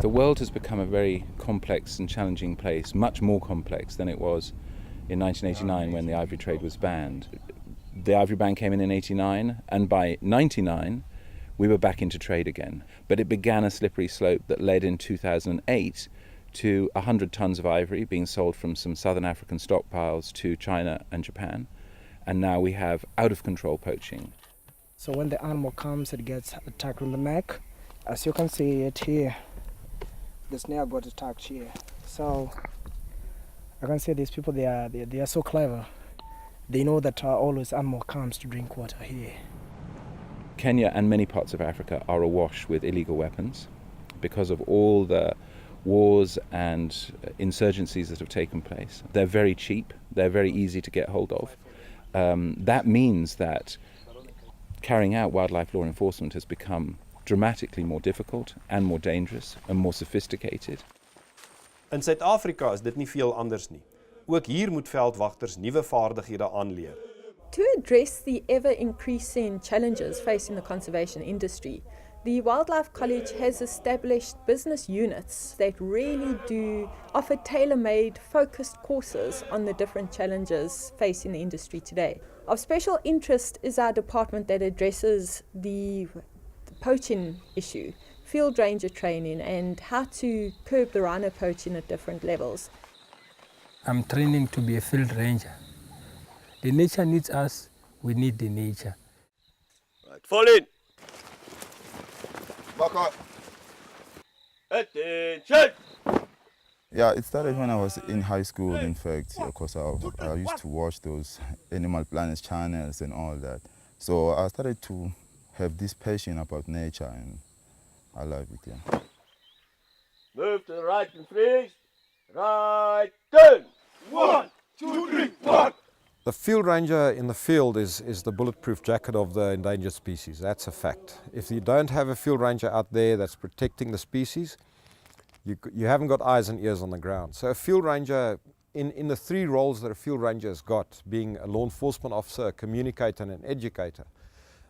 The world has become a very complex and challenging place, much more complex than it was in 1989 when the ivory trade was banned. The ivory ban came in 89, and by 99 we were back into trade again. But it began a slippery slope that led in 2008 to 100 tons of ivory being sold from some southern African stockpiles to China and Japan. And now we have out-of-control poaching. So when the animal comes, it gets attacked on the neck. As you can see it here, the snail got attacked here. So I can say these people, they are so clever. They know that always animal comes to drink water here. Kenya and many parts of Africa are awash with illegal weapons because of all the wars and insurgencies that have taken place. They're very cheap, they're very easy to get hold of. That means that carrying out wildlife law enforcement has become dramatically more difficult and more dangerous and more sophisticated. In Suid-Afrika is dit nie veel anders nie. Ook hier moet veldwagters nuwe vaardighede aanleer. To address the ever-increasing challenges facing the conservation industry, the Wildlife College has established business units that really do offer tailor-made, focused courses on the different challenges facing the industry today. Of special interest is our department that addresses the poaching issue, field ranger training, and how to curb the rhino poaching at different levels. I'm training to be a field ranger. The nature needs us, we need the nature. Right, fall in! Back up. Attention! Yeah, it started when I was in high school, in fact, because I used to watch those Animal Planet channels and all that. So I started to have this passion about nature, and I love it, yeah. Move to the right and freeze. Right, turn! 1, 2, 3, 1! The field ranger in the field is the bulletproof jacket of the endangered species. That's a fact. If you don't have a field ranger out there that's protecting the species, you haven't got eyes and ears on the ground. So a field ranger, in the three roles that a field ranger has got, being a law enforcement officer, a communicator and an educator.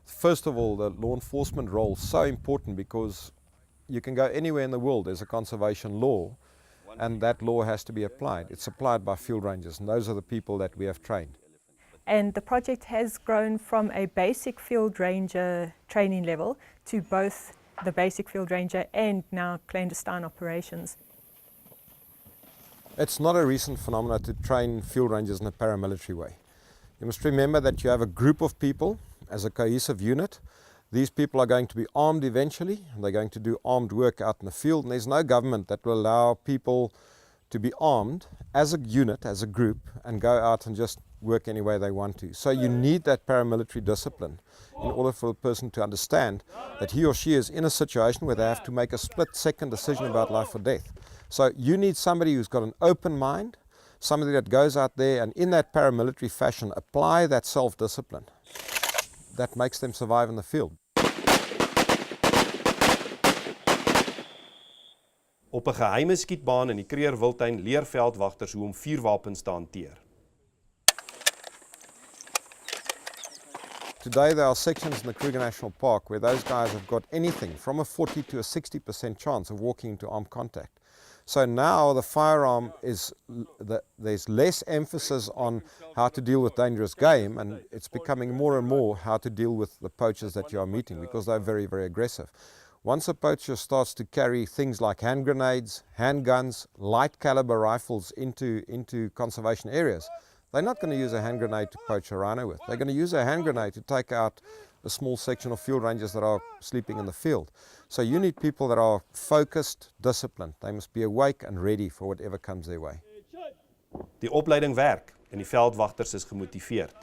First of all, the law enforcement role is so important because you can go anywhere in the world, there's a conservation law, and that law has to be applied. It's applied by field rangers, and those are the people that we have trained. And the project has grown from a basic field ranger training level to both the basic field ranger and now clandestine operations. It's not a recent phenomenon to train field rangers in a paramilitary way. You must remember that you have a group of people as a cohesive unit. These people are going to be armed eventually, and they're going to do armed work out in the field, and there's no government that will allow people to be armed as a unit, as a group, and go out and just work any way they want to. So you need that paramilitary discipline in order for a person to understand that he or she is in a situation where they have to make a split-second decision about life or death. So you need somebody who's got an open mind, somebody that goes out there and in that paramilitary fashion apply that self-discipline. That makes them survive in the field. Op 'n geheime skietbaan in die Kruger Wildtuin leer veldwagters hoe om vuurwapens te hanteer. Today there are sections in the Kruger National Park where those guys have got anything from a 40 to a 60% chance of walking into armed contact. So now the firearm there's less emphasis on how to deal with dangerous game, and it's becoming more and more how to deal with the poachers that you are meeting, because they're very, very aggressive. Once a poacher starts to carry things like hand grenades, handguns, light caliber rifles into conservation areas, they're not going to use a hand grenade to poach a rhino with. They're going to use a hand grenade to take out a small section of field rangers that are sleeping in the field. So you need people that are focused, disciplined. They must be awake and ready for whatever comes their way. Die opleiding werk en die veldwagters is gemotiveerd.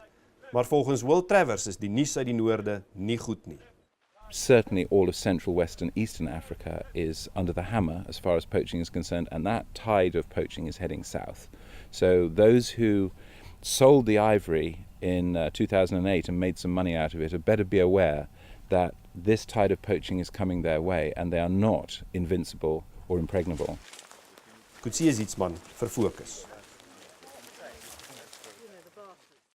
Maar volgens Will Travers is die nuus uit die noorde nie goed nie. Certainly all of Central, Western, Eastern Africa is under the hammer as far as poaching is concerned, and that tide of poaching is heading south. So those who sold the ivory in 2008 and made some money out of it had better be aware that this tide of poaching is coming their way, and they are not invincible or impregnable. Kutsie Zietsman vir Fokus.